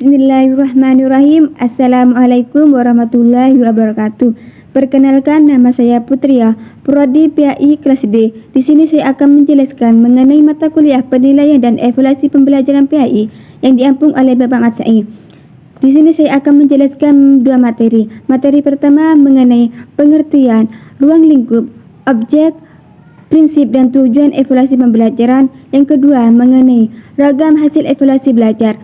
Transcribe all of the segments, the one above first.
Bismillahirrahmanirrahim. Assalamualaikum warahmatullahi wabarakatuh. Perkenalkan, nama saya Putria, Prodi PAI kelas D. Di sini saya akan menjelaskan mengenai mata kuliah penilaian dan evaluasi pembelajaran PAI yang diampung oleh Bapak Mat Said. Di sini saya akan menjelaskan dua materi. Materi pertama mengenai pengertian ruang lingkup, objek, prinsip dan tujuan evaluasi pembelajaran. Yang kedua mengenai ragam hasil evaluasi belajar.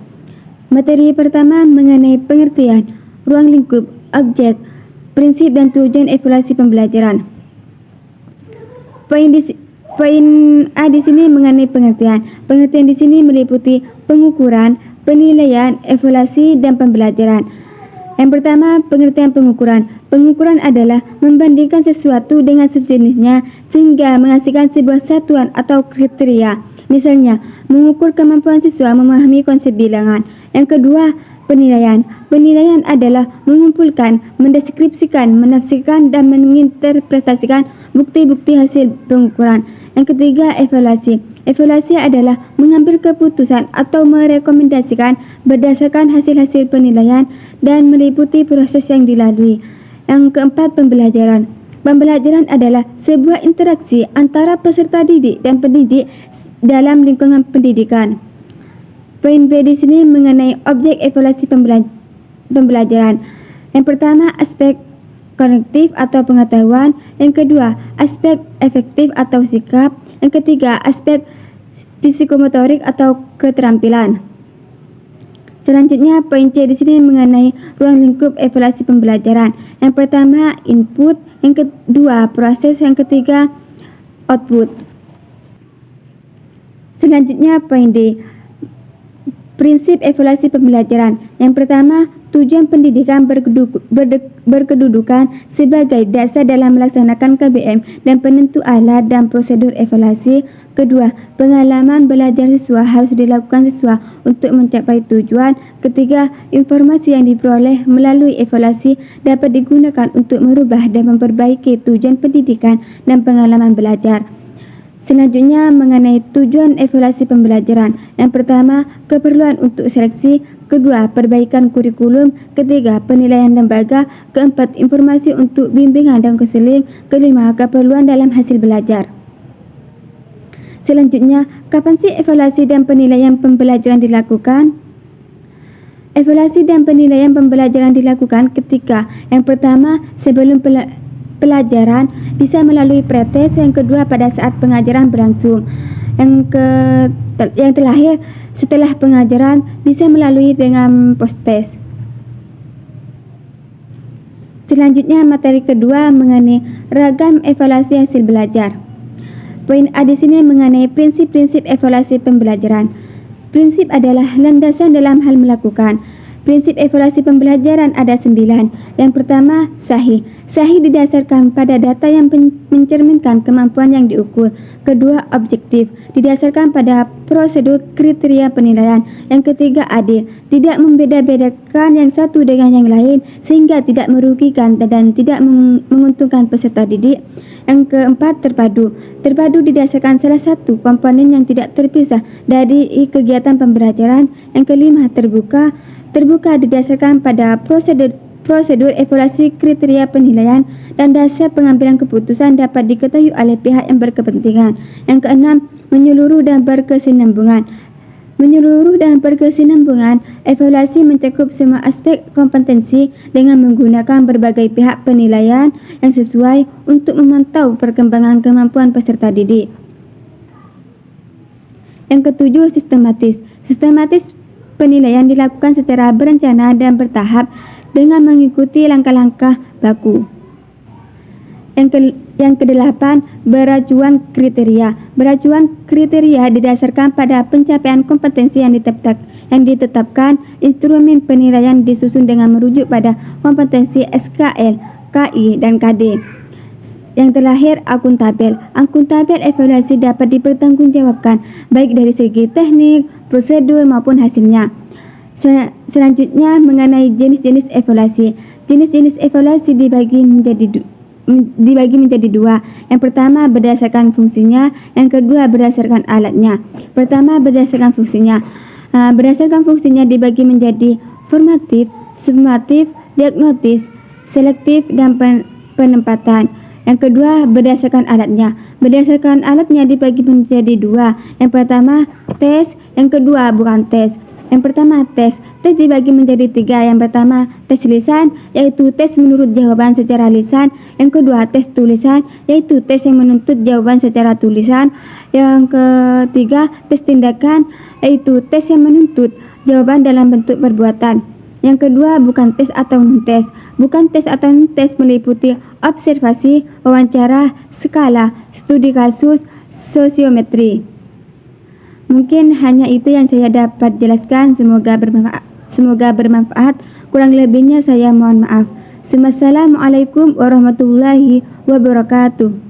Materi pertama mengenai pengertian ruang lingkup, objek, prinsip dan tujuan evaluasi pembelajaran. Poin A di sini mengenai pengertian. Pengertian di sini meliputi pengukuran, penilaian, evaluasi dan pembelajaran. Yang pertama, pengertian pengukuran. Pengukuran adalah membandingkan sesuatu dengan sejenisnya sehingga menghasilkan sebuah satuan atau kriteria. Misalnya, mengukur kemampuan siswa memahami konsep bilangan. Yang kedua, penilaian. Penilaian adalah mengumpulkan, mendeskripsikan, menafsirkan, dan menginterpretasikan bukti-bukti hasil pengukuran. Yang ketiga, evaluasi. Evaluasi adalah mengambil keputusan atau merekomendasikan berdasarkan hasil-hasil penilaian dan meliputi proses yang dilalui. Yang keempat, pembelajaran. Pembelajaran adalah sebuah interaksi antara peserta didik dan pendidik dalam lingkungan pendidikan. Poin B di sini mengenai objek evaluasi pembelajaran. Yang pertama, aspek kognitif atau pengetahuan. Yang kedua, aspek efektif atau sikap. Yang ketiga, aspek psikomotorik atau keterampilan. Selanjutnya, poin C di sini mengenai ruang lingkup evaluasi pembelajaran. Yang pertama, input. Yang kedua, proses. Yang ketiga, output. Selanjutnya, poin D. Prinsip evaluasi pembelajaran. Yang pertama, tujuan pendidikan berkedudukan sebagai dasar dalam melaksanakan KBM dan penentu alat dan prosedur evaluasi. Kedua, pengalaman belajar siswa harus dilakukan siswa untuk mencapai tujuan. Ketiga, informasi yang diperoleh melalui evaluasi dapat digunakan untuk merubah dan memperbaiki tujuan pendidikan dan pengalaman belajar. Selanjutnya mengenai tujuan evaluasi pembelajaran. Yang pertama, keperluan untuk seleksi. Kedua, perbaikan kurikulum. Ketiga, penilaian lembaga. Keempat, informasi untuk bimbingan dan konseling. Kelima, keperluan dalam hasil belajar. Selanjutnya, kapan sih evaluasi dan penilaian pembelajaran dilakukan? Evaluasi dan penilaian pembelajaran dilakukan ketika yang pertama, sebelum pelajaran bisa melalui pretest. Yang kedua, pada saat pengajaran berlangsung. Yang terakhir, setelah pengajaran bisa melalui dengan post-test. Selanjutnya, materi kedua mengenai ragam evaluasi hasil belajar. Poin A di sini mengenai prinsip-prinsip evaluasi pembelajaran. Prinsip adalah landasan dalam hal melakukan. Prinsip evaluasi pembelajaran ada 9. Yang pertama, sahih. Sahih didasarkan pada data yang mencerminkan kemampuan yang diukur. Kedua, objektif. Didasarkan pada prosedur kriteria penilaian. Yang ketiga, adil. Tidak membeda-bedakan yang satu dengan yang lain sehingga tidak merugikan dan tidak menguntungkan peserta didik. Yang keempat, terpadu. Terpadu didasarkan salah satu komponen yang tidak terpisah dari kegiatan pembelajaran. Yang kelima, terbuka. Terbuka didasarkan pada prosedur evaluasi kriteria penilaian dan dasar pengambilan keputusan dapat diketahui oleh pihak yang berkepentingan. Yang keenam, menyeluruh dan berkesinambungan. Menyeluruh dan berkesinambungan, evaluasi mencakup semua aspek kompetensi dengan menggunakan berbagai pihak penilaian yang sesuai untuk memantau perkembangan kemampuan peserta didik. Yang ketujuh, sistematis. Sistematis penilaian dilakukan secara berencana dan bertahap dengan mengikuti langkah-langkah baku. Yang kedelapan, beracuan kriteria. Beracuan kriteria didasarkan pada pencapaian kompetensi yang ditetapkan. Instrumen penilaian disusun dengan merujuk pada kompetensi SKL, KI, dan KD. Yang terakhir, akuntabel. Akuntabel evaluasi dapat dipertanggungjawabkan baik dari segi teknik, prosedur maupun hasilnya. Selanjutnya mengenai jenis-jenis evaluasi. Jenis-jenis evaluasi dibagi menjadi dua. Yang pertama berdasarkan fungsinya, yang kedua berdasarkan alatnya. Pertama, berdasarkan fungsinya. Berdasarkan fungsinya dibagi menjadi formatif, sumatif, diagnostis, selektif, dan penempatan. Yang kedua, berdasarkan alatnya. Berdasarkan alatnya dibagi menjadi dua. Yang pertama, tes. Yang kedua, bukan tes. Yang pertama, tes. Tes dibagi menjadi tiga. Yang pertama, tes lisan, yaitu tes menurut jawaban secara lisan. Yang kedua, tes tulisan, yaitu tes yang menuntut jawaban secara tulisan. Yang ketiga, tes tindakan, yaitu tes yang menuntut jawaban dalam bentuk perbuatan. Yang kedua, bukan tes atau non-tes. Bukan tes atau non-tes meliputi observasi, wawancara, skala, studi kasus, sosiometri. Mungkin hanya itu yang saya dapat jelaskan. Semoga bermanfaat. Kurang lebihnya saya mohon maaf. Assalamualaikum warahmatullahi wabarakatuh.